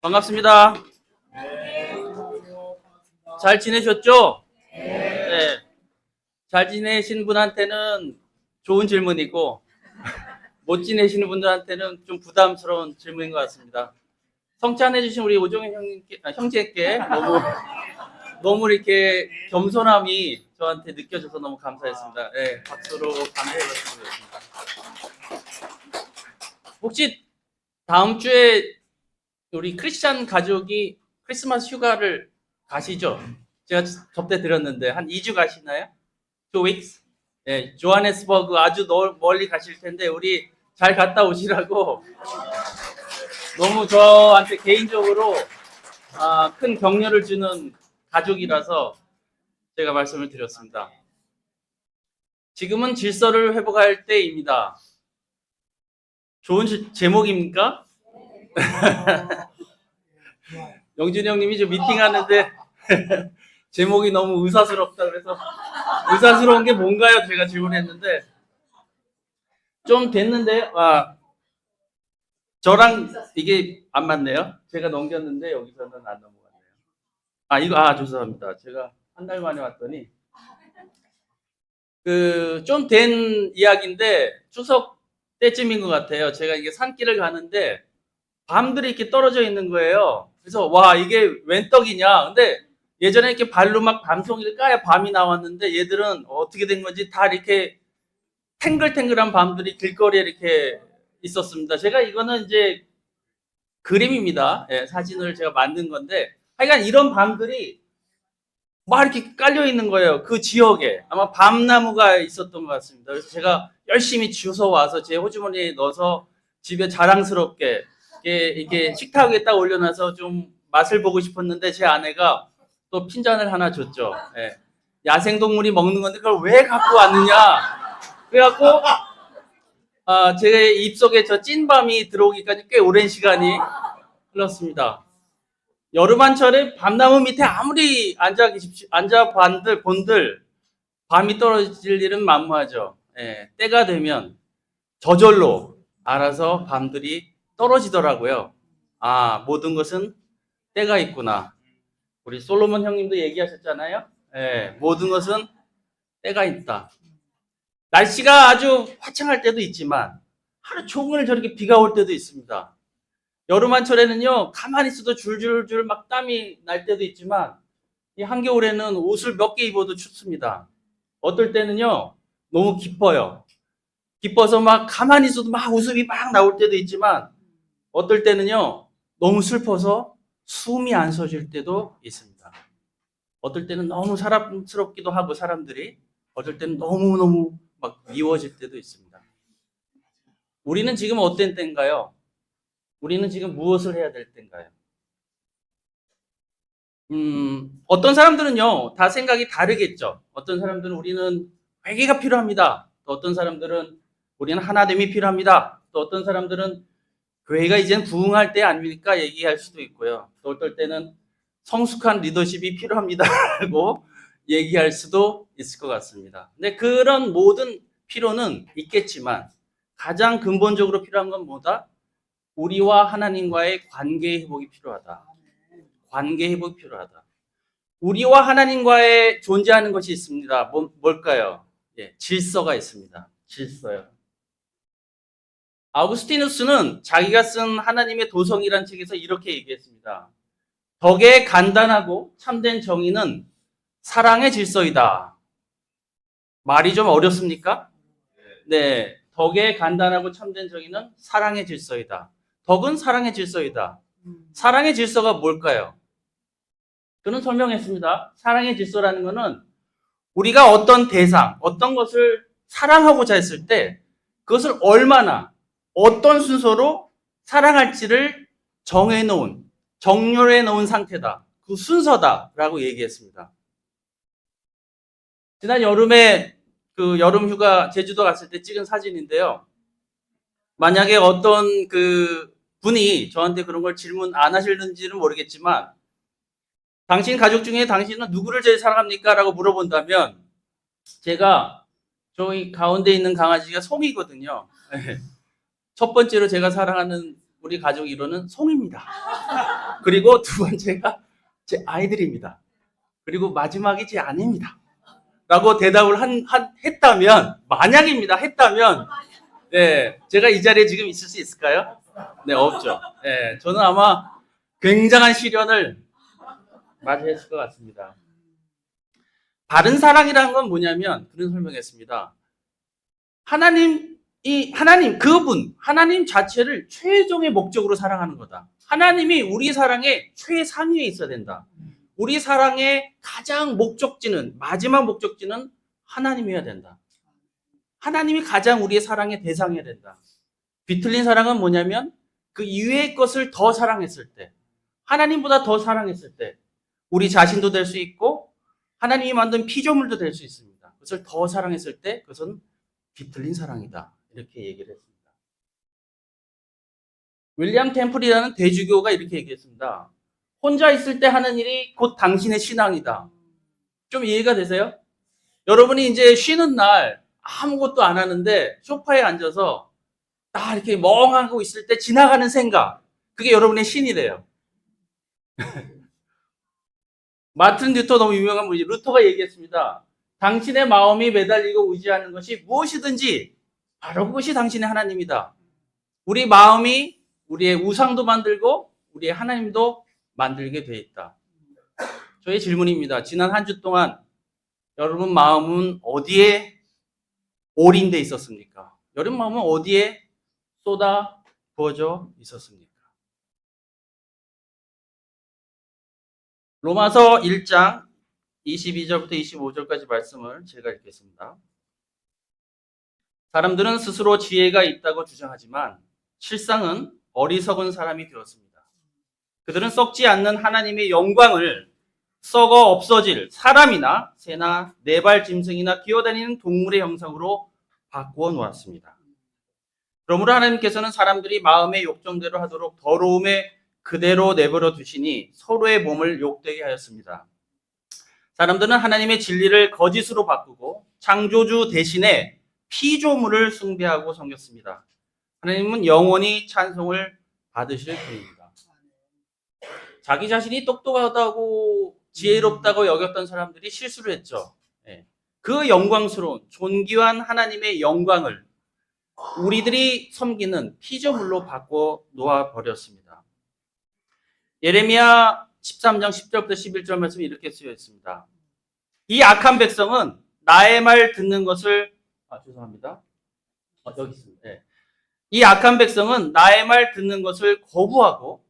반갑습니다. 잘 지내셨죠? 네. 잘 지내신 분한테는 좋은 질문이고 못 지내시는 분들한테는 좀 부담스러운 질문인 것 같습니다. 성찬해주신 우리 오종현 형제께 너무 이렇게 겸손함이 저한테 느껴져서 너무 감사했습니다. 네, 박수로 감사해드리겠습니다. 혹시 다음 주에 우리 크리스찬 가족이 크리스마스 휴가를 가시죠? 제가 접대 드렸는데 한 2주 가시나요? 2 weeks? 네, 조하네스버그 아주 멀리 가실 텐데 우리 잘 갔다 오시라고 너무 저한테 개인적으로 큰 격려를 주는 가족이라서 제가 말씀을 드렸습니다. 지금은 질서를 회복할 때입니다. 좋은 제목입니까? 영준이 형님이 좀 미팅하는데 제목이 너무 의사스럽다 그래서 의사스러운 게 뭔가요? 제가 질문했는데 좀 됐는데 저랑 이게 안 맞네요. 제가 넘겼는데 여기서는 안 넘어갔네요. 죄송합니다. 제가 한 달 만에 왔더니 좀 된 이야기인데 추석 때쯤인 것 같아요. 제가 이게 산길을 가는데 밤들이 이렇게 떨어져 있는 거예요. 그래서 와 이게 웬 떡이냐. 근데 예전에 이렇게 발로 막 밤송이를 까야 밤이 나왔는데 얘들은 어떻게 된 건지 다 이렇게 탱글탱글한 밤들이 길거리에 이렇게 있었습니다. 제가 이거는 이제 그림입니다. 예, 사진을 제가 만든 건데 하여간 이런 밤들이 막 이렇게 깔려 있는 거예요. 그 지역에 아마 밤나무가 있었던 것 같습니다. 그래서 제가 열심히 주워 와서 제 호주머니에 넣어서 집에 자랑스럽게 이게 식탁 위에 딱 올려놔서 좀 맛을 보고 싶었는데 제 아내가 또 핀잔을 하나 줬죠. 예. 야생동물이 먹는 건데 그걸 왜 갖고 왔느냐. 그래갖고 제 입속에 저 찐밤이 들어오기까지 꽤 오랜 시간이 흘렀습니다. 여름 한철에 밤나무 밑에 아무리 앉아 본들 밤이 떨어질 일은 만무하죠. 예, 때가 되면 저절로 알아서 밤들이 떨어지더라고요. 모든 것은 때가 있구나. 우리 솔로몬 형님도 얘기하셨잖아요. 예, 모든 것은 때가 있다. 날씨가 아주 화창할 때도 있지만 하루 종일 저렇게 비가 올 때도 있습니다. 여름 한철에는요, 가만히 있어도 줄줄줄 막 땀이 날 때도 있지만 이 한겨울에는 옷을 몇 개 입어도 춥습니다. 어떨 때는요, 너무 기뻐요. 기뻐서 막 가만히 있어도 막 웃음이 막 나올 때도 있지만 어떨 때는요, 너무 슬퍼서 숨이 안 쉬어질 때도 있습니다. 어떨 때는 너무 사랑스럽기도 하고 사람들이 어떨 때는 너무너무 막 미워질 때도 있습니다. 우리는 지금 어떤 때인가요? 우리는 지금 무엇을 해야 될 때인가요? 어떤 사람들은요, 다 생각이 다르겠죠. 어떤 사람들은 우리는 회개가 필요합니다. 또 어떤 사람들은 우리는 하나됨이 필요합니다. 또 어떤 사람들은 교회가 이젠 부흥할 때 아닙니까? 얘기할 수도 있고요. 또 어떨 때는 성숙한 리더십이 필요합니다라고 얘기할 수도 있을 것 같습니다. 근데 그런 모든 필요는 있겠지만 가장 근본적으로 필요한 건 뭐다? 우리와 하나님과의 관계 회복이 필요하다. 관계 회복이 필요하다. 우리와 하나님과의 존재하는 것이 있습니다. 뭘까요? 예, 질서가 있습니다. 질서요. 아우구스티누스는 자기가 쓴 하나님의 도성이라는 책에서 이렇게 얘기했습니다. 덕에 간단하고 참된 정의는 사랑의 질서이다. 말이 좀 어렵습니까? 네. 덕에 간단하고 참된 정의는 사랑의 질서이다. 덕은 사랑의 질서이다. 사랑의 질서가 뭘까요? 그는 설명했습니다. 사랑의 질서라는 것은 우리가 어떤 대상, 어떤 것을 사랑하고자 했을 때 그것을 얼마나, 어떤 순서로 사랑할지를 정해놓은, 정렬해 놓은 상태다. 그 순서다라고 얘기했습니다. 지난 여름에 그 여름 휴가 제주도 갔을 때 찍은 사진인데요. 만약에 어떤 그 분이 저한테 그런 걸 질문 안 하실는지는 모르겠지만 당신 가족 중에 당신은 누구를 제일 사랑합니까? 라고 물어본다면 제가 저희 가운데 있는 강아지가 솜이거든요. 첫 번째로 제가 사랑하는 우리 가족 이론은 송입니다. 그리고 두 번째가 제 아이들입니다. 그리고 마지막이 제 아내입니다. 라고 대답을 했다면, 만약입니다. 했다면, 네, 제가 이 자리에 지금 있을 수 있을까요? 네, 없죠. 네, 저는 아마 굉장한 시련을 맞이했을 것 같습니다. 바른 사랑이라는 건 뭐냐면, 그런 설명했습니다. 하나님 자체를 최종의 목적으로 사랑하는 거다. 하나님이 우리 사랑의 최상위에 있어야 된다. 우리 사랑의 가장 목적지는, 마지막 목적지는 하나님이어야 된다. 하나님이 가장 우리의 사랑의 대상이어야 된다. 비틀린 사랑은 뭐냐면 그 이외의 것을 더 사랑했을 때, 하나님보다 더 사랑했을 때 우리 자신도 될 수 있고 하나님이 만든 피조물도 될 수 있습니다. 그것을 더 사랑했을 때 그것은 비틀린 사랑이다. 이렇게 얘기를 했습니다. 윌리엄 템플이라는 대주교가 이렇게 얘기했습니다. 혼자 있을 때 하는 일이 곧 당신의 신앙이다. 좀 이해가 되세요? 여러분이 이제 쉬는 날 아무것도 안 하는데 소파에 앉아서 딱 이렇게 멍하고 있을 때 지나가는 생각, 그게 여러분의 신이래요. 마틴 루터, 너무 유명한 분이 루터가 얘기했습니다. 당신의 마음이 매달리고 의지하는 것이 무엇이든지 바로 그것이 당신의 하나님이다. 우리 마음이 우리의 우상도 만들고 우리의 하나님도 만들게 돼 있다. 저의 질문입니다. 지난 한 주 동안 여러분 마음은 어디에 올인돼 있었습니까? 여러분 마음은 어디에 쏟아 부어져 있었습니까? 로마서 1장 22절부터 25절까지 말씀을 제가 읽겠습니다. 사람들은 스스로 지혜가 있다고 주장하지만 실상은 어리석은 사람이 되었습니다. 그들은 썩지 않는 하나님의 영광을 썩어 없어질 사람이나 새나 네발 짐승이나 기어다니는 동물의 형상으로 바꾸어 놓았습니다. 그러므로 하나님께서는 사람들이 마음의 욕정대로 하도록 더러움에 그대로 내버려 두시니 서로의 몸을 욕되게 하였습니다. 사람들은 하나님의 진리를 거짓으로 바꾸고 창조주 대신에 피조물을 숭배하고 섬겼습니다. 하나님은 영원히 찬송을 받으실 분입니다. 자기 자신이 똑똑하다고 지혜롭다고 여겼던 사람들이 실수를 했죠. 그 영광스러운 존귀한 하나님의 영광을 우리들이 섬기는 피조물로 바꿔 놓아버렸습니다. 예레미야 13장 10절부터 11절 말씀이 이렇게 쓰여 있습니다. 이 악한 백성은 나의 말 듣는 것을 죄송합니다. 여기 있습니다. 이 악한 백성은 나의 말 듣는 것을 거부하고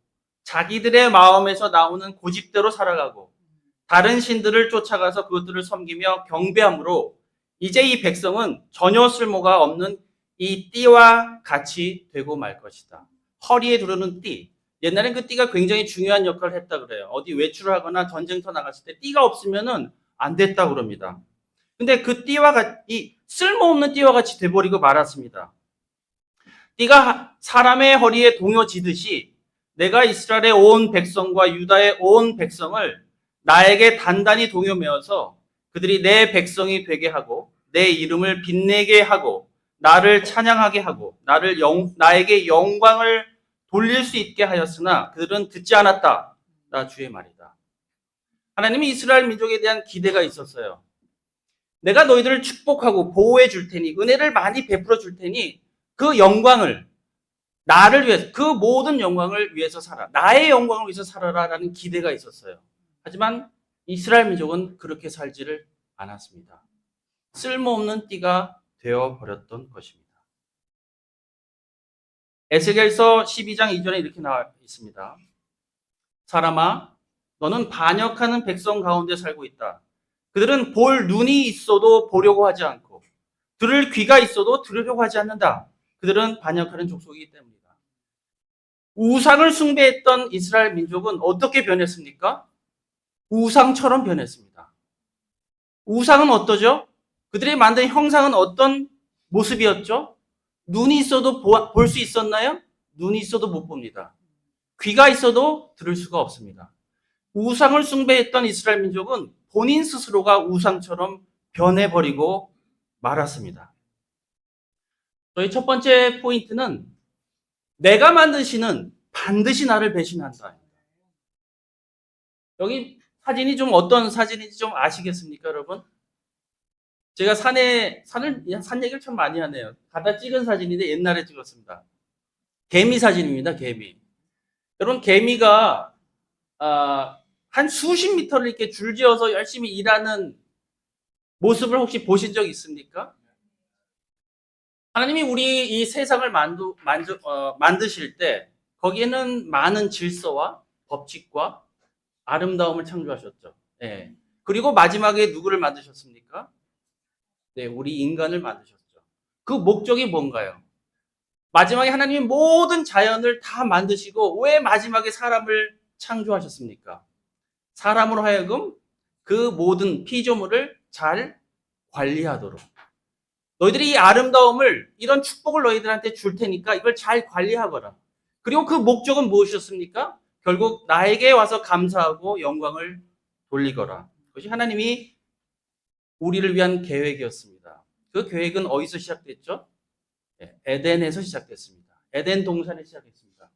자기들의 마음에서 나오는 고집대로 살아가고 다른 신들을 쫓아가서 그것들을 섬기며 경배함으로 이제 이 백성은 전혀 쓸모가 없는 이 띠와 같이 되고 말 것이다. 허리에 두르는 띠. 옛날엔 그 띠가 굉장히 중요한 역할을 했다 그래요. 어디 외출을 하거나 전쟁터 나갔을 때 띠가 없으면은 안 됐다 그럽니다. 근데 그 띠와 같이 쓸모없는 띠와 같이 돼버리고 말았습니다. 띠가 사람의 허리에 동여지듯이 내가 이스라엘의 온 백성과 유다의 온 백성을 나에게 단단히 동여매어서 그들이 내 백성이 되게 하고 내 이름을 빛내게 하고 나를 찬양하게 하고 나에게 영광을 돌릴 수 있게 하였으나 그들은 듣지 않았다. 나 주의 말이다. 하나님이 이스라엘 민족에 대한 기대가 있었어요. 내가 너희들을 축복하고 보호해 줄 테니 은혜를 많이 베풀어 줄 테니 그 영광을 나를 위해서 그 모든 영광을 위해서 살아. 나의 영광을 위해서 살아라라는 기대가 있었어요. 하지만 이스라엘 민족은 그렇게 살지를 않았습니다. 쓸모없는 띠가 되어버렸던 것입니다. 에스겔서 12장 2절에 이렇게 나와 있습니다. 사람아, 너는 반역하는 백성 가운데 살고 있다. 그들은 볼 눈이 있어도 보려고 하지 않고 들을 귀가 있어도 들으려고 하지 않는다. 그들은 반역하는 족속이기 때문이다. 우상을 숭배했던 이스라엘 민족은 어떻게 변했습니까? 우상처럼 변했습니다. 우상은 어떠죠? 그들이 만든 형상은 어떤 모습이었죠? 눈이 있어도 볼 수 있었나요? 눈이 있어도 못 봅니다. 귀가 있어도 들을 수가 없습니다. 우상을 숭배했던 이스라엘 민족은 본인 스스로가 우상처럼 변해버리고 말았습니다. 저희 첫 번째 포인트는 내가 만든 신은 반드시 나를 배신한다. 여기 사진이 좀 어떤 사진인지 좀 아시겠습니까, 여러분? 제가 산 얘기를 참 많이 하네요. 가다 찍은 사진인데 옛날에 찍었습니다. 개미 사진입니다, 개미. 여러분, 개미가, 한 수십 미터를 이렇게 줄지어서 열심히 일하는 모습을 혹시 보신 적 있습니까? 하나님이 우리 이 세상을 만드실 때 거기에는 많은 질서와 법칙과 아름다움을 창조하셨죠. 예. 그리고 마지막에 누구를 만드셨습니까? 네, 우리 인간을 만드셨죠. 그 목적이 뭔가요? 마지막에 하나님이 모든 자연을 다 만드시고 왜 마지막에 사람을 창조하셨습니까? 사람으로 하여금 그 모든 피조물을 잘 관리하도록. 너희들이 이 아름다움을, 이런 축복을 너희들한테 줄 테니까 이걸 잘 관리하거라. 그리고 그 목적은 무엇이었습니까? 결국 나에게 와서 감사하고 영광을 돌리거라. 그것이 하나님이 우리를 위한 계획이었습니다. 그 계획은 어디서 시작됐죠? 에덴에서 시작됐습니다. 에덴 동산에 시작했습니다.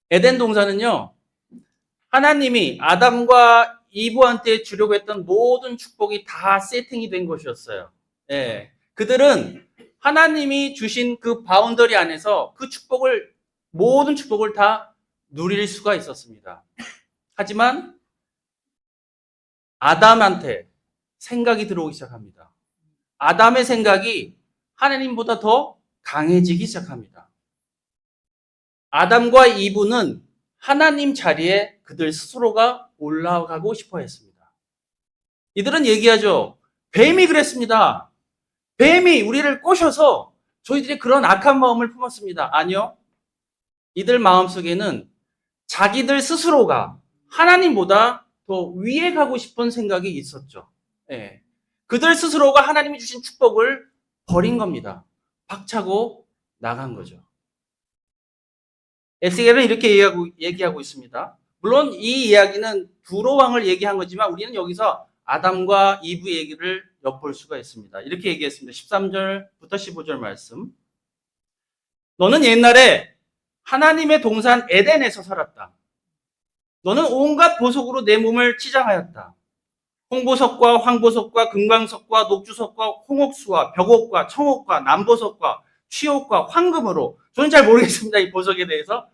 에덴 동산은요, 하나님이 아담과 이브한테 주려고 했던 모든 축복이 다 세팅이 된 것이었어요. 예. 그들은 하나님이 주신 그 바운더리 안에서 그 모든 축복을 다 누릴 수가 있었습니다. 하지만 아담한테 생각이 들어오기 시작합니다. 아담의 생각이 하나님보다 더 강해지기 시작합니다. 아담과 이브는 하나님 자리에 그들 스스로가 올라가고 싶어 했습니다. 이들은 얘기하죠. 뱀이 그랬습니다. 뱀이 우리를 꼬셔서 저희들이 그런 악한 마음을 품었습니다. 아니요. 이들 마음속에는 자기들 스스로가 하나님보다 더 위에 가고 싶은 생각이 있었죠. 예. 그들 스스로가 하나님이 주신 축복을 버린 겁니다. 박차고 나간 거죠. 에스겔은 이렇게 얘기하고 있습니다. 물론 이 이야기는 두로 왕을 얘기한 거지만 우리는 여기서 아담과 이브 얘기를 엿볼 수가 있습니다. 이렇게 얘기했습니다. 13절부터 15절 말씀. 너는 옛날에 하나님의 동산 에덴에서 살았다. 너는 온갖 보석으로 내 몸을 치장하였다. 홍보석과 황보석과 금광석과 녹주석과 홍옥수와 벽옥과 청옥과 남보석과 취옥과 황금으로, 저는 잘 모르겠습니다. 이 보석에 대해서.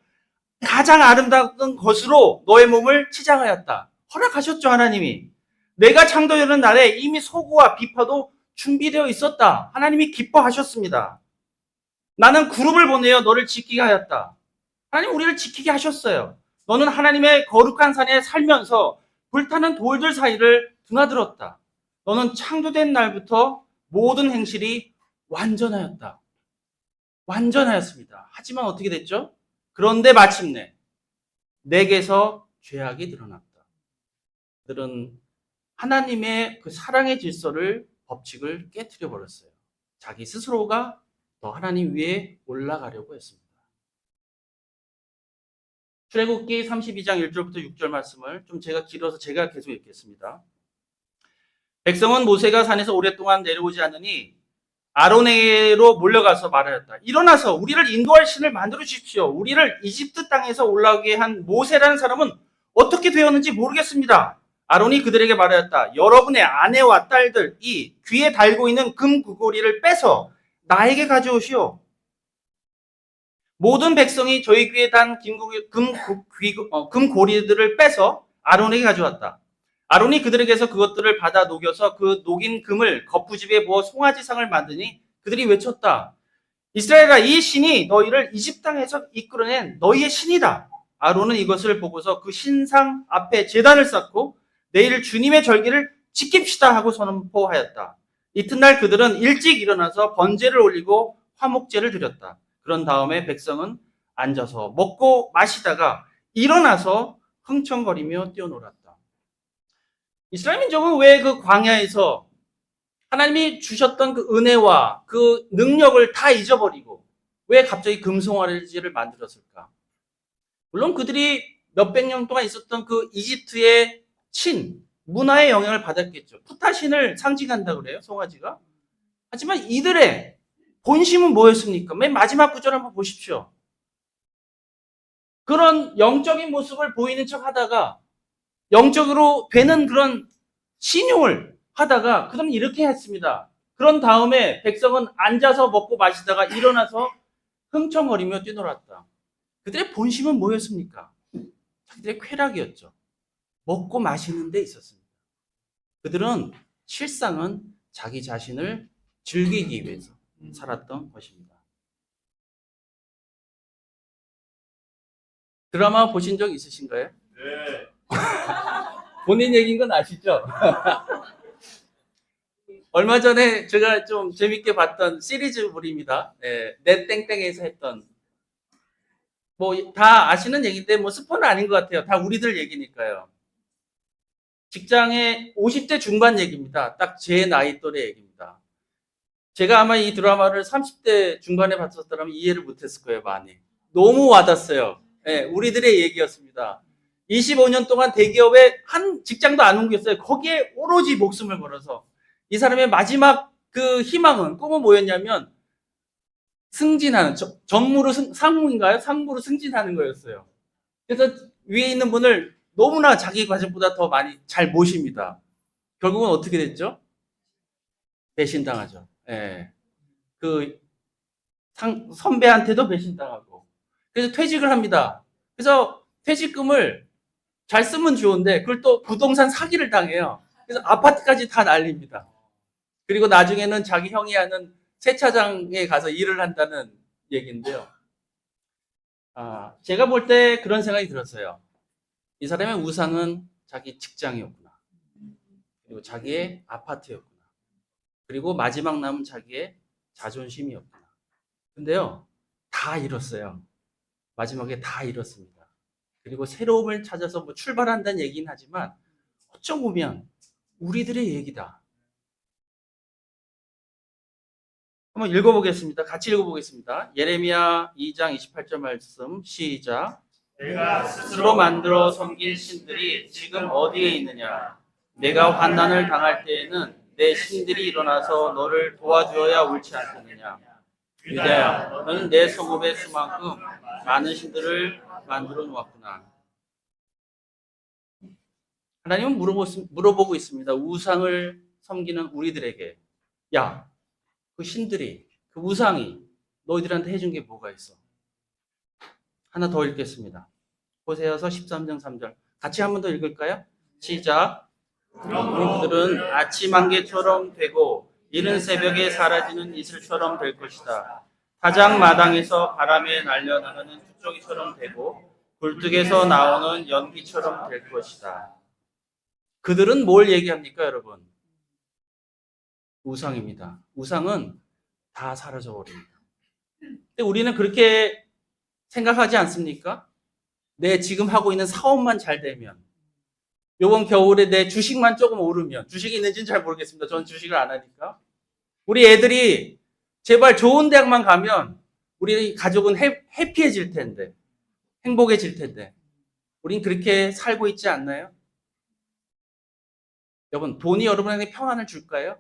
가장 아름다운 것으로 너의 몸을 치장하였다. 허락하셨죠, 하나님이. 내가 창조하는 날에 이미 소고와 비파도 준비되어 있었다. 하나님이 기뻐하셨습니다. 나는 구름을 보내어 너를 지키게 하였다. 하나님 우리를 지키게 하셨어요. 너는 하나님의 거룩한 산에 살면서 불타는 돌들 사이를 드나들었다. 너는 창조된 날부터 모든 행실이 완전하였다. 완전하였습니다. 하지만 어떻게 됐죠? 그런데 마침내 내게서 죄악이 드러났다. 그들은 하나님의 그 사랑의 질서를, 법칙을 깨트려 버렸어요. 자기 스스로가 더 하나님 위에 올라가려고 했습니다. 출애굽기 32장 1절부터 6절 말씀을 좀 제가 길어서 제가 계속 읽겠습니다. 백성은 모세가 산에서 오랫동안 내려오지 않으니 아론에게로 몰려가서 말하였다. 일어나서 우리를 인도할 신을 만들어 주십시오. 우리를 이집트 땅에서 올라오게 한 모세라는 사람은 어떻게 되었는지 모르겠습니다. 아론이 그들에게 말하였다. 여러분의 아내와 딸들이 귀에 달고 있는 금 귀고리를 빼서 나에게 가져오시오. 모든 백성이 저희 귀에 단 금 고리들을 빼서 아론에게 가져왔다. 아론이 그들에게서 그것들을 받아 녹여서 그 녹인 금을 거푸집에 부어 송아지상을 만드니 그들이 외쳤다. 이스라엘아, 이 신이 너희를 이집트 땅에서 이끌어낸 너희의 신이다. 아론은 이것을 보고서 그 신상 앞에 제단을 쌓고 내일 주님의 절기를 지킵시다 하고 선포하였다. 이튿날 그들은 일찍 일어나서 번제를 올리고 화목제를 드렸다. 그런 다음에 백성은 앉아서 먹고 마시다가 일어나서 흥청거리며 뛰어놀았다. 이스라엘 민족은 왜 그 광야에서 하나님이 주셨던 그 은혜와 그 능력을 다 잊어버리고 왜 갑자기 금송아지를 만들었을까? 물론 그들이 몇백 년 동안 있었던 그 이집트의 문화의 영향을 받았겠죠. 푸타신을 상징한다고 그래요, 송아지가. 하지만 이들의 본심은 뭐였습니까? 맨 마지막 구절 한번 보십시오. 그런 영적인 모습을 보이는 척 하다가 영적으로 되는 그런 신용을 하다가 그들은 이렇게 했습니다. 그런 다음에 백성은 앉아서 먹고 마시다가 일어나서 흥청거리며 뛰놀았다. 그들의 본심은 뭐였습니까? 자기들의 쾌락이었죠. 먹고 마시는 데 있었습니다. 그들은 실상은 자기 자신을 즐기기 위해서 살았던 것입니다. 드라마 보신 적 있으신가요? 네. 본인 얘기인 건 아시죠? 얼마 전에 제가 좀 재밌게 봤던 시리즈물입니다. 넷 땡땡에서 했던, 뭐 다 아시는 얘기인데 뭐 스포는 아닌 것 같아요. 다 우리들 얘기니까요. 직장의 50대 중반 얘기입니다. 딱 제 나이 또래 얘기입니다. 제가 아마 이 드라마를 30대 중반에 봤었더라면 이해를 못했을 거예요, 많이. 너무 와닿았어요. 우리들의 얘기였습니다. 25년 동안 대기업에 한 직장도 안 옮겼어요. 거기에 오로지 목숨을 걸어서. 이 사람의 마지막 그 희망은, 꿈은 뭐였냐면, 승진하는, 정무로 상무인가요? 상무로 승진하는 거였어요. 그래서 위에 있는 분을 너무나 자기 가족보다 더 많이 잘 모십니다. 결국은 어떻게 됐죠? 배신당하죠. 그 선배한테도 배신당하고. 그래서 퇴직을 합니다. 그래서 퇴직금을 잘 쓰면 좋은데 그걸 또 부동산 사기를 당해요. 그래서 아파트까지 다 날립니다. 그리고 나중에는 자기 형이 하는 세차장에 가서 일을 한다는 얘기인데요. 제가 볼 때 그런 생각이 들었어요. 이 사람의 우상은 자기 직장이었구나. 그리고 자기의 아파트였구나. 그리고 마지막 남은 자기의 자존심이었구나. 근데요, 다 잃었어요. 마지막에 다 잃었습니다. 그리고 새로움을 찾아서 뭐 출발한다는 얘기는 하지만 어쩌고 보면 우리들의 얘기다. 한번 읽어보겠습니다. 같이 읽어보겠습니다. 예레미야 2장 28절 말씀 시작. 내가 스스로 만들어 섬길 신들이 지금 어디에 있느냐? 내가 환난을 당할 때에는 내 신들이 일어나서 너를 도와주어야 옳지 않겠느냐? 유다야, 너는 내 소금의 수만큼 많은 신들을 만들어 놓았구나. 하나님은 물어보고 있습니다. 우상을 섬기는 우리들에게, 야, 그 신들이, 그 우상이 너희들한테 해준 게 뭐가 있어? 하나 더 읽겠습니다. 호세아서 13장 3절. 같이 한 번 더 읽을까요? 시작. 그들은 아침 안개처럼 되고 이른 새벽에 사라지는 이슬처럼 될 것이다. 타작 마당에서 바람에 날려나가는 뚝배기처럼 되고 굴뚝에서 나오는 연기처럼 될 것이다. 그들은 뭘 얘기합니까, 여러분? 우상입니다. 우상은 다 사라져 버립니다. 근데 우리는 그렇게 생각하지 않습니까? 내 지금 하고 있는 사업만 잘 되면, 요번 겨울에 내 주식만 조금 오르면, 주식이 있는지는 잘 모르겠습니다. 저는 주식을 안 하니까. 우리 애들이 제발 좋은 대학만 가면 우리 가족은 해피해질 텐데, 행복해질 텐데, 우린 그렇게 살고 있지 않나요? 여러분, 돈이 여러분에게 평안을 줄까요?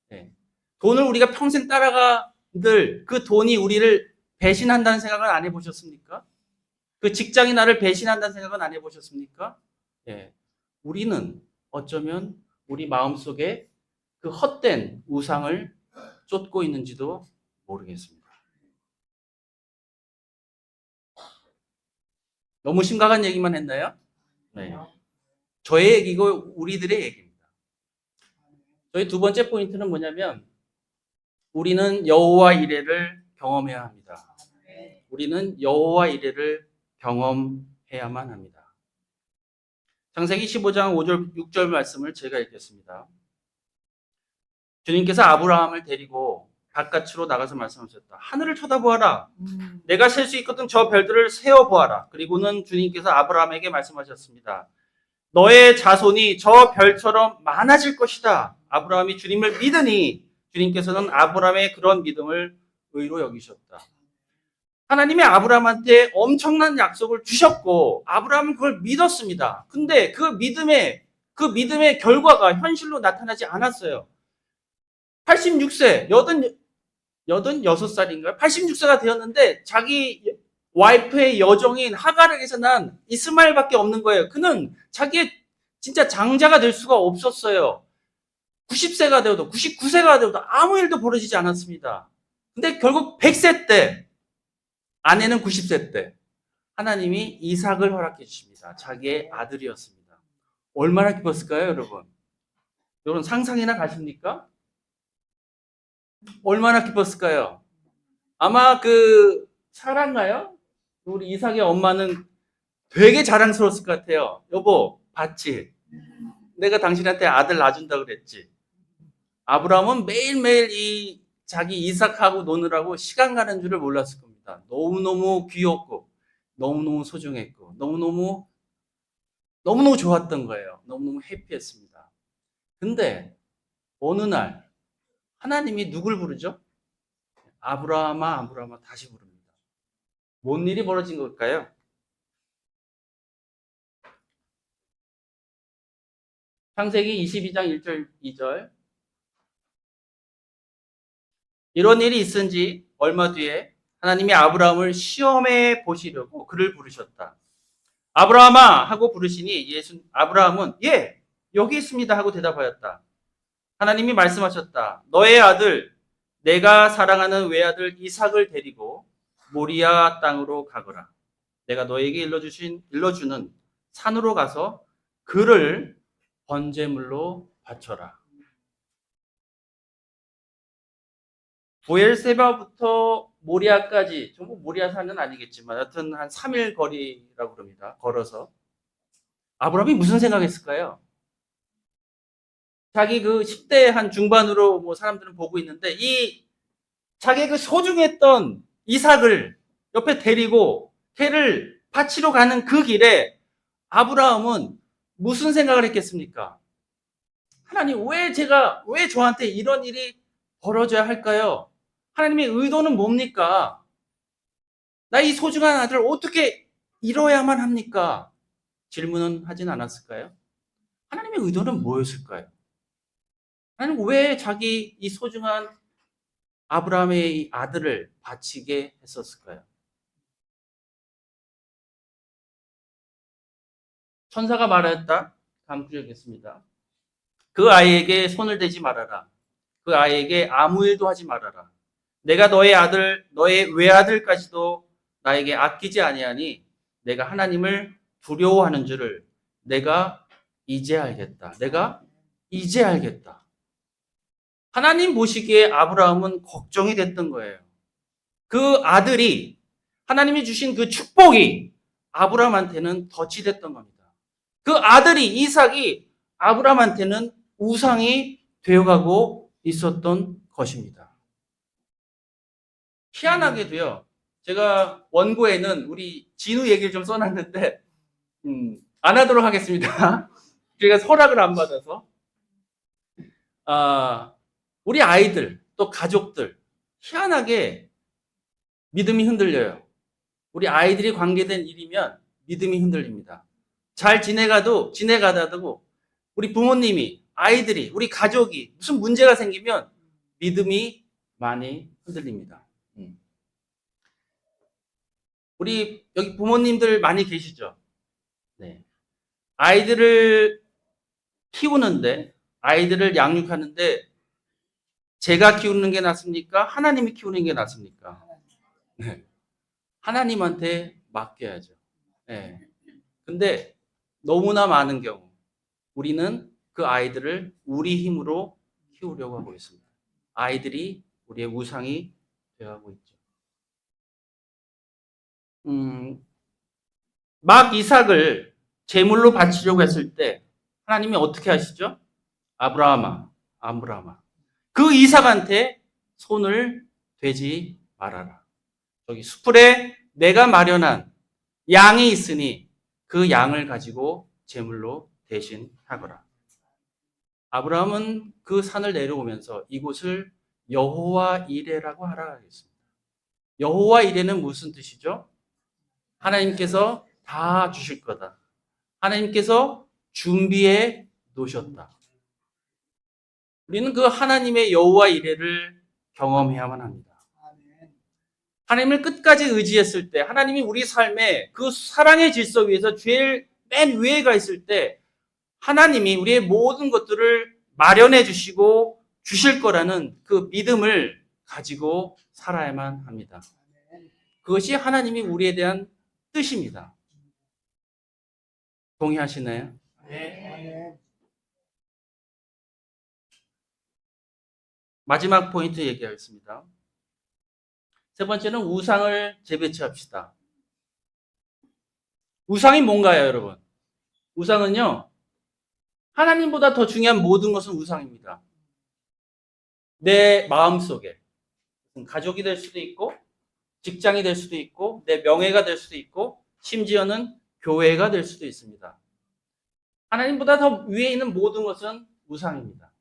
네. 돈을 우리가 평생 따라가들 그 돈이 우리를 배신한다는 생각은 안 해보셨습니까? 그 직장이 나를 배신한다는 생각은 안 해보셨습니까? 예. 우리는 어쩌면 우리 마음속에 그 헛된 우상을 쫓고 있는지도 모르겠습니다. 너무 심각한 얘기만 했나요? 네. 저의 얘기고 우리들의 얘기입니다. 저희 두 번째 포인트는 뭐냐면 우리는 여호와 이레를 경험해야 합니다. 우리는 여호와 이레를 경험해야만 합니다. 창세기 15장 5절 6절 말씀을 제가 읽겠습니다. 주님께서 아브라함을 데리고 바깥으로 나가서 말씀하셨다. 하늘을 쳐다보아라. 내가 셀 수 있거든 저 별들을 세어보아라. 그리고는 주님께서 아브라함에게 말씀하셨습니다. 너의 자손이 저 별처럼 많아질 것이다. 아브라함이 주님을 믿으니 주님께서는 아브라함의 그런 믿음을 의로 여기셨다. 하나님이 아브라함한테 엄청난 약속을 주셨고 아브라함은 그걸 믿었습니다. 근데 그 믿음의 결과가 현실로 나타나지 않았어요. 86세, 86살인가요? 86세가 되었는데 자기 와이프의 여종인 하갈에게서 난 이스마엘밖에 없는 거예요. 그는 자기의 진짜 장자가 될 수가 없었어요. 90세가 되어도 99세가 되어도 아무 일도 벌어지지 않았습니다. 근데 결국 100세 때 아내는 90세 때 하나님이 이삭을 허락해 주십니다. 자기의 아들이었습니다. 얼마나 기뻤을까요, 여러분? 여러분 상상이나 가십니까? 얼마나 기뻤을까요? 아마 그 사라인가요? 우리 이삭의 엄마는 되게 자랑스러웠을 것 같아요. 여보, 봤지? 내가 당신한테 아들 낳아준다 그랬지? 아브라함은 매일매일 이 자기 이삭하고 노느라고 시간 가는 줄을 몰랐을 겁니다. 너무너무 귀엽고 너무너무 소중했고 너무너무 좋았던 거예요. 너무너무 해피했습니다. 근데 어느 날 하나님이 누굴 부르죠? 아브라함아, 아브라함아 다시 부릅니다. 뭔 일이 벌어진 걸까요? 창세기 22장 1절 2절. 이런 일이 있은지 얼마 뒤에 하나님이 아브라함을 시험해 보시려고 그를 부르셨다. 아브라함아 하고 부르시니 아브라함은 예, 여기 있습니다 하고 대답하였다. 하나님이 말씀하셨다. 너의 아들, 내가 사랑하는 외아들 이삭을 데리고 모리아 땅으로 가거라. 내가 너에게 일러주는 산으로 가서 그를 번제물로 바쳐라. 부엘세바부터 모리아까지, 전부 모리아 산은 아니겠지만 여튼 한 3일 거리라고 그럽니다. 걸어서. 아브라함이 무슨 생각했을까요? 자기 그 10대 한 중반으로 뭐 사람들은 보고 있는데 이 자기 그 소중했던 이삭을 옆에 데리고 걔를 바치러 가는 그 길에 아브라함은 무슨 생각을 했겠습니까? 하나님, 왜 저한테 이런 일이 벌어져야 할까요? 하나님의 의도는 뭡니까? 나 이 소중한 아들을 어떻게 잃어야만 합니까? 질문은 하진 않았을까요? 하나님의 의도는 뭐였을까요? 하나님 왜 자기 이 소중한 아브라함의 이 아들을 바치게 했었을까요? 천사가 말하였다. 다음 구절 읽겠습니다. 그 아이에게 손을 대지 말아라. 그 아이에게 아무 일도 하지 말아라. 내가 너의 외아들까지도 나에게 아끼지 아니하니 내가 하나님을 두려워하는 줄을 내가 이제 알겠다. 내가 이제 알겠다. 하나님 보시기에 아브라함은 걱정이 됐던 거예요. 그 아들이 하나님이 주신 그 축복이 아브라함한테는 덫이 됐던 겁니다. 그 아들이 이삭이 아브라함한테는 우상이 되어가고 있었던 것입니다. 희한하게도요. 제가 원고에는 우리 진우 얘기를 좀 써놨는데 안 하도록 하겠습니다. 제가 허락을 안 받아서. 우리 아이들 또 가족들 희한하게 믿음이 흔들려요. 우리 아이들이 관계된 일이면 믿음이 흔들립니다. 잘 지내가다도 우리 부모님이, 아이들이, 우리 가족이 무슨 문제가 생기면 믿음이 많이 흔들립니다. 우리 여기 부모님들 많이 계시죠? 네. 아이들을 키우는데, 아이들을 양육하는데 제가 키우는 게 낫습니까? 하나님이 키우는 게 낫습니까? 네. 하나님한테 맡겨야죠. 네. 근데 너무나 많은 경우 우리는 그 아이들을 우리 힘으로 키우려고 하고 있습니다. 아이들이 우리의 우상이 되어가고 있죠. 막 이삭을 제물로 바치려고 했을 때 하나님이 어떻게 하시죠? 아브라함아. 그 이삭한테 손을 대지 말아라. 저기 수풀에 내가 마련한 양이 있으니 그 양을 가지고 제물로 대신하거라. 아브라함은 그 산을 내려오면서 이곳을 여호와 이레라고 하라 하겠습니다. 여호와 이레는 무슨 뜻이죠? 하나님께서 다 주실 거다. 하나님께서 준비해 놓으셨다. 우리는 그 하나님의 여호와 이레를 경험해야만 합니다. 하나님을 끝까지 의지했을 때, 하나님이 우리 삶에 그 사랑의 질서 위에서 제일 맨 위에 가 있을 때, 하나님이 우리의 모든 것들을 마련해 주시고 주실 거라는 그 믿음을 가지고 살아야만 합니다. 그것이 하나님이 우리에 대한 뜻입니다. 동의하시나요? 네. 마지막 포인트 얘기하겠습니다. 세 번째는 우상을 재배치합시다. 우상이 뭔가요, 여러분? 우상은요, 하나님보다 더 중요한 모든 것은 우상입니다. 내 마음속에 가족이 될 수도 있고, 직장이 될 수도 있고, 내 명예가 될 수도 있고, 심지어는 교회가 될 수도 있습니다. 하나님보다 더 위에 있는 모든 것은 우상입니다.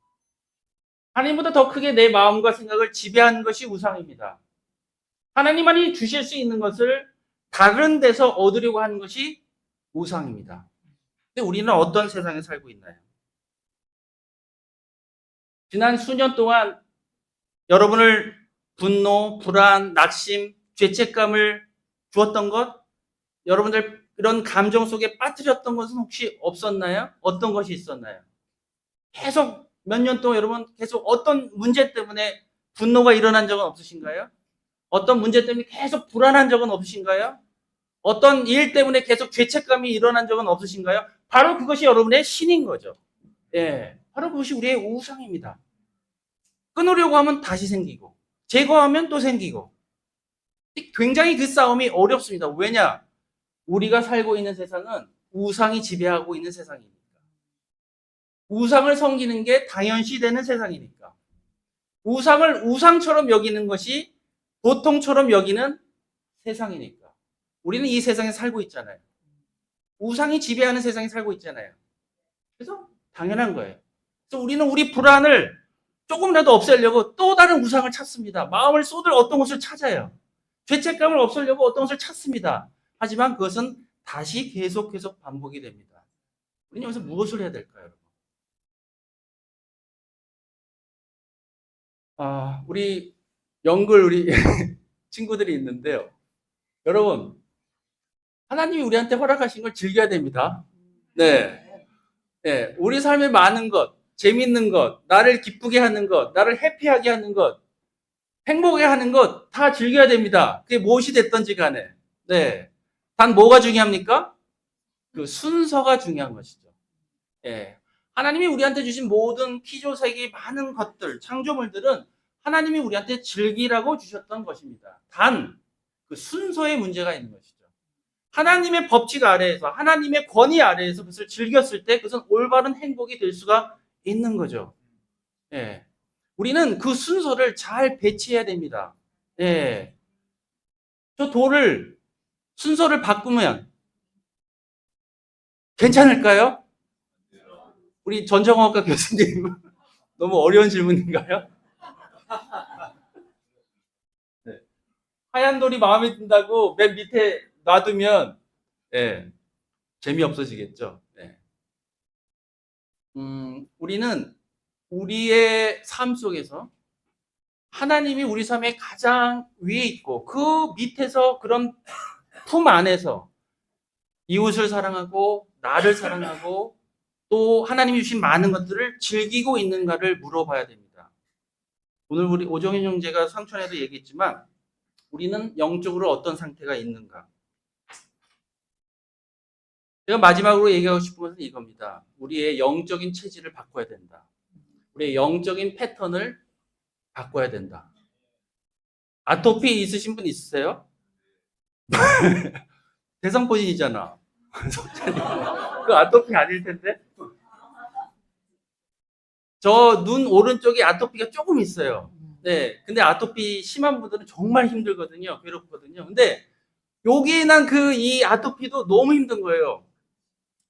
하나님보다 더 크게 내 마음과 생각을 지배하는 것이 우상입니다. 하나님만이 주실 수 있는 것을 다른 데서 얻으려고 하는 것이 우상입니다. 근데 우리는 어떤 세상에 살고 있나요? 지난 수년 동안 여러분을 분노, 불안, 낙심, 죄책감을 주었던 것, 여러분들 이런 감정 속에 빠뜨렸던 것은 혹시 없었나요? 어떤 것이 있었나요? 계속 몇 년 동안 여러분 계속 어떤 문제 때문에 분노가 일어난 적은 없으신가요? 어떤 문제 때문에 계속 불안한 적은 없으신가요? 어떤 일 때문에 계속 죄책감이 일어난 적은 없으신가요? 바로 그것이 여러분의 신인 거죠. 예, 바로 그것이 우리의 우상입니다. 끊으려고 하면 다시 생기고, 제거하면 또 생기고. 굉장히 그 싸움이 어렵습니다. 왜냐? 우리가 살고 있는 세상은 우상이 지배하고 있는 세상이니까. 우상을 섬기는 게 당연시되는 세상이니까. 우상을 우상처럼 여기는 것이 보통처럼 여기는 세상이니까. 우리는 이 세상에 살고 있잖아요. 우상이 지배하는 세상에 살고 있잖아요. 그래서 당연한 거예요. 그래서 우리는 우리 불안을 조금이라도 없애려고 또 다른 우상을 찾습니다. 마음을 쏟을 어떤 것을 찾아요. 죄책감을 없애려고 어떤 것을 찾습니다. 하지만 그것은 다시 계속 반복이 됩니다. 우리는 여기서 무엇을 해야 될까요, 여러분? 우리 영글 우리 친구들이 있는데요. 여러분, 하나님이 우리한테 허락하신 걸 즐겨야 됩니다. 네. 네. 우리 삶의 많은 것, 재밌는 것, 나를 기쁘게 하는 것, 나를 해피하게 하는 것, 행복하게 하는 것 다 즐겨야 됩니다. 그게 무엇이 됐든지 간에. 네. 단 뭐가 중요합니까? 그 순서가 중요한 것이죠. 예. 하나님이 우리한테 주신 모든 피조세계의 많은 것들, 창조물들은 하나님이 우리한테 즐기라고 주셨던 것입니다. 단, 그 순서에 문제가 있는 것이죠. 하나님의 법칙 아래에서, 하나님의 권위 아래에서 그것을 즐겼을 때 그것은 올바른 행복이 될 수가 있는 거죠. 예. 우리는 그 순서를 잘 배치해야 됩니다. 예. 저 돌을, 순서를 바꾸면 괜찮을까요? 우리 전정학과 교수님, 너무 어려운 질문인가요? 네. 하얀 돌이 마음에 든다고 맨 밑에 놔두면, 예, 재미없어지겠죠. 네. 우리는 우리의 삶 속에서 하나님이 우리 삶의 가장 위에 있고, 그 밑에서 그런 품 안에서 이웃을 사랑하고, 나를 사랑하고, 또 하나님이 주신 많은 것들을 즐기고 있는가를 물어봐야 됩니다. 오늘 우리 오정현 형제가 상천에도 얘기했지만 우리는 영적으로 어떤 상태가 있는가. 제가 마지막으로 얘기하고 싶은 것은 이겁니다. 우리의 영적인 체질을 바꿔야 된다. 우리의 영적인 패턴을 바꿔야 된다. 아토피 있으신 분 있으세요? 대상포진이잖아. 그 아토피 아닐 텐데? 저 눈 오른쪽에 아토피가 조금 있어요. 네. 근데 아토피 심한 분들은 정말 힘들거든요. 괴롭거든요. 근데 여기에 난 이 아토피도 너무 힘든 거예요.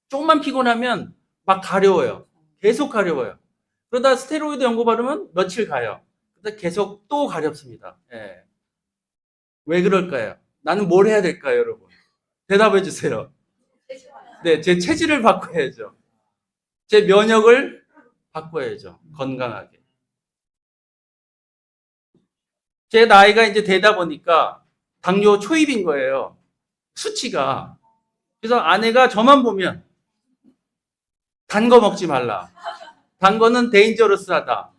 조금만 피곤하면 막 가려워요. 계속 가려워요. 그러다 스테로이드 연고 바르면 며칠 가요. 그러다 계속 또 가렵습니다. 예. 왜 그럴까요? 나는 뭘 해야 될까요, 여러분? 대답해 주세요. 네, 제 체질을 바꿔야죠. 제 면역을 바꿔야죠. 건강하게. 제 나이가 이제 되다 보니까 당뇨 초입인 거예요. 수치가. 그래서 아내가 저만 보면 단 거 먹지 말라. 단 거는 데인저러스하다.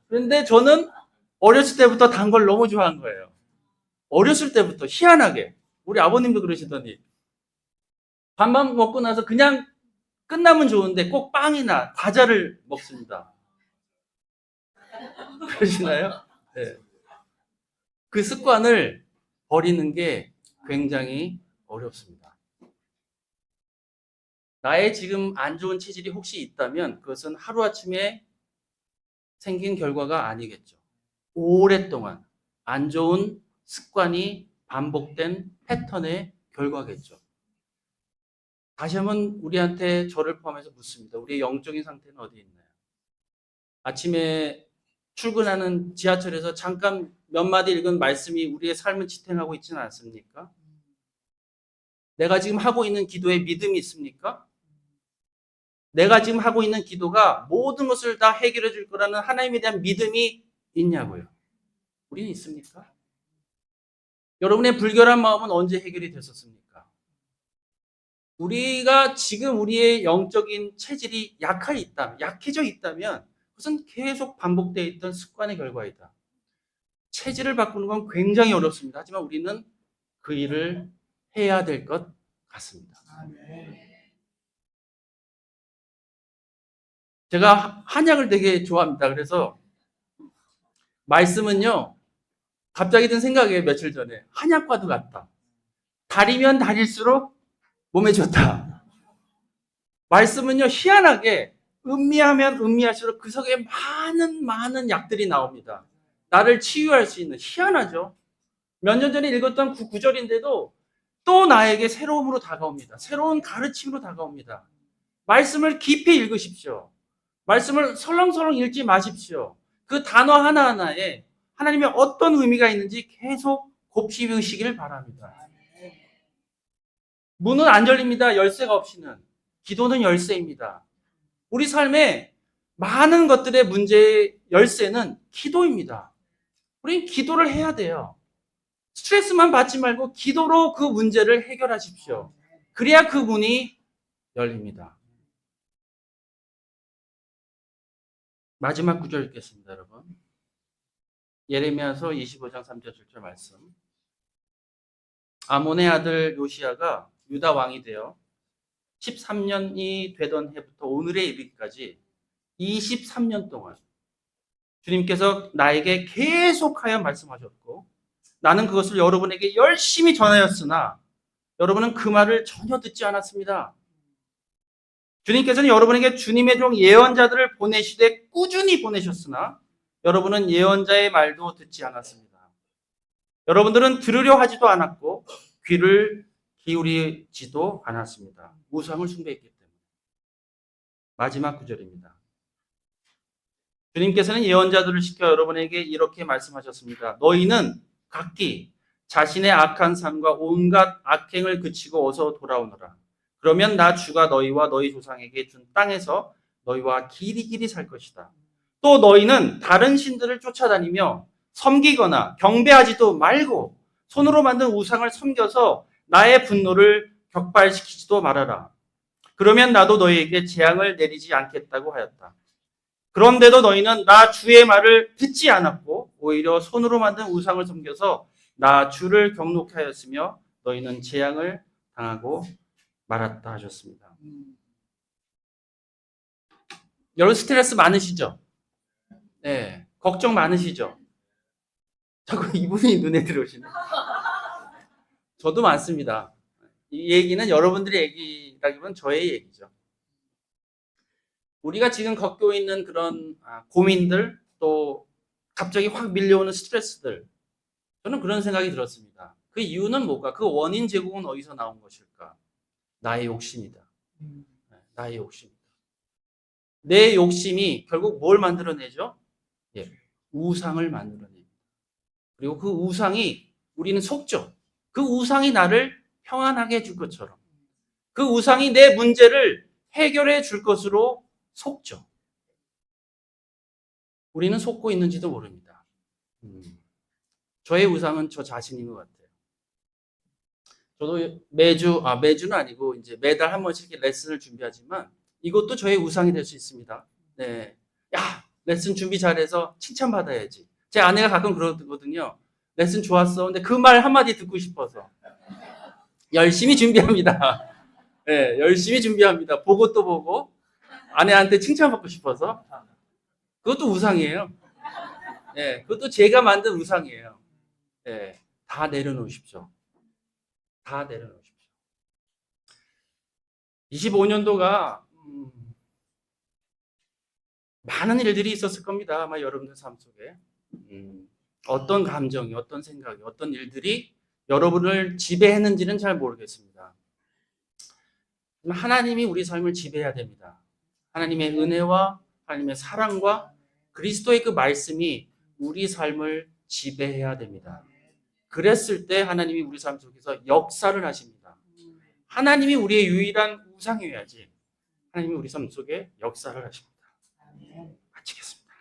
그런데 저는 어렸을 때부터 단 걸 너무 좋아한 거예요. 어렸을 때부터 희한하게. 우리 아버님도 그러시더니 밥만 먹고 나서 그냥 끝나면 좋은데 꼭 빵이나 과자를 먹습니다. 그러시나요? 네. 그 습관을 버리는 게 굉장히 어렵습니다. 나의 지금 안 좋은 체질이 혹시 있다면 그것은 하루아침에 생긴 결과가 아니겠죠. 오랫동안 안 좋은 습관이 반복된 패턴의 결과겠죠. 다시 한번 우리한테 저를 포함해서 묻습니다. 우리의 영적인 상태는 어디 있나요? 아침에 출근하는 지하철에서 잠깐 몇 마디 읽은 말씀이 우리의 삶을 지탱하고 있지는 않습니까? 내가 지금 하고 있는 기도에 믿음이 있습니까? 내가 지금 하고 있는 기도가 모든 것을 다 해결해 줄 거라는 하나님에 대한 믿음이 있냐고요. 우리는 있습니까? 여러분의 불결한 마음은 언제 해결이 됐었습니까? 우리가 지금 우리의 영적인 체질이 약해져 있다면 그것은 계속 반복되어 있던 습관의 결과이다. 체질을 바꾸는 건 굉장히 어렵습니다. 하지만 우리는 그 일을 해야 될 것 같습니다. 제가 한약을 되게 좋아합니다. 그래서 말씀은요, 갑자기 든 생각이에요. 며칠 전에. 한약과도 같다. 달이면 달일수록 몸에 좋다. 말씀은요, 희한하게 음미하면 음미할수록 그 속에 많은 약들이 나옵니다. 나를 치유할 수 있는, 희한하죠? 몇 년 전에 읽었던 그 구절인데도 또 나에게 새로움으로 다가옵니다. 새로운 가르침으로 다가옵니다. 말씀을 깊이 읽으십시오. 말씀을 설렁설렁 읽지 마십시오. 그 단어 하나하나에 하나님의 어떤 의미가 있는지 계속 곱씹으시길 바랍니다. 문은 안 열립니다. 열쇠가 없이는. 기도는 열쇠입니다. 우리 삶에 많은 것들의 문제의 열쇠는 기도입니다. 우리는 기도를 해야 돼요. 스트레스만 받지 말고 기도로 그 문제를 해결하십시오. 그래야 그 문이 열립니다. 마지막 구절 읽겠습니다, 여러분. 예레미야서 25장 3절 7절 말씀. 아몬의 아들 요시야가 유다 왕이 되어 13년이 되던 해부터 오늘에 이르기까지 23년 동안 주님께서 나에게 계속하여 말씀하셨고 나는 그것을 여러분에게 열심히 전하였으나 여러분은 그 말을 전혀 듣지 않았습니다. 주님께서는 여러분에게 주님의 종 예언자들을 보내시되 꾸준히 보내셨으나 여러분은 예언자의 말도 듣지 않았습니다. 여러분들은 들으려 하지도 않았고 귀를 기울이지도 않았습니다. 우상을 숭배했기 때문에. 마지막 구절입니다. 주님께서는 예언자들을 시켜 여러분에게 이렇게 말씀하셨습니다. 너희는 각기 자신의 악한 삶과 온갖 악행을 그치고 어서 돌아오너라. 그러면 나 주가 너희와 너희 조상에게 준 땅에서 너희와 길이 살 것이다. 또 너희는 다른 신들을 쫓아다니며 섬기거나 경배하지도 말고 손으로 만든 우상을 섬겨서 나의 분노를 격발시키지도 말아라. 그러면 나도 너희에게 재앙을 내리지 않겠다고 하였다. 그런데도 너희는 나 주의 말을 듣지 않았고 오히려 손으로 만든 우상을 섬겨서 나 주를 경록케 하였으며 너희는 재앙을 당하고 말았다 하셨습니다. 여러분 스트레스 많으시죠? 네, 걱정 많으시죠? 자꾸 이분이 눈에 들어오시네. 저도 많습니다. 이 얘기는 여러분들의 얘기라기보다는 저의 얘기죠. 우리가 지금 겪고 있는 그런 고민들 또 갑자기 확 밀려오는 스트레스들 저는 그런 생각이 들었습니다. 그 이유는 뭘까? 그 원인 제공은 어디서 나온 것일까? 나의 욕심이다. 나의 욕심이다. 내 욕심이 결국 뭘 만들어내죠? 예, 우상을 만들어냅니다. 그리고 그 우상이 우리는 속죠. 그 우상이 나를 평안하게 해줄 것처럼 그 우상이 내 문제를 해결해 줄 것으로 속죠. 우리는 속고 있는지도 모릅니다. 저의 우상은 저 자신인 것 같아요. 저도 매주는 아니고 이제 매달 한 번씩 이렇게 레슨을 준비하지만 이것도 저의 우상이 될 수 있습니다. 네. 야, 레슨 준비 잘해서 칭찬받아야지. 제 아내가 가끔 그러거든요. 레슨 좋았어. 근데 그 말 한마디 듣고 싶어서. 열심히 준비합니다. 네, 열심히 준비합니다. 보고 또 보고. 아내한테 칭찬받고 싶어서. 그것도 우상이에요. 네, 그것도 제가 만든 우상이에요. 네, 다 내려놓으십시오. 다 내려놓으십시오. 25년도가 많은 일들이 있었을 겁니다. 아마 여러분들 삶 속에. 어떤 감정이, 어떤 생각이, 어떤 일들이 여러분을 지배했는지는 잘 모르겠습니다. 하나님이 우리 삶을 지배해야 됩니다. 하나님의 은혜와 하나님의 사랑과 그리스도의 그 말씀이 우리 삶을 지배해야 됩니다. 그랬을 때 하나님이 우리 삶 속에서 역사를 하십니다. 하나님이 우리의 유일한 우상이어야지 하나님이 우리 삶 속에 역사를 하십니다. 마치겠습니다.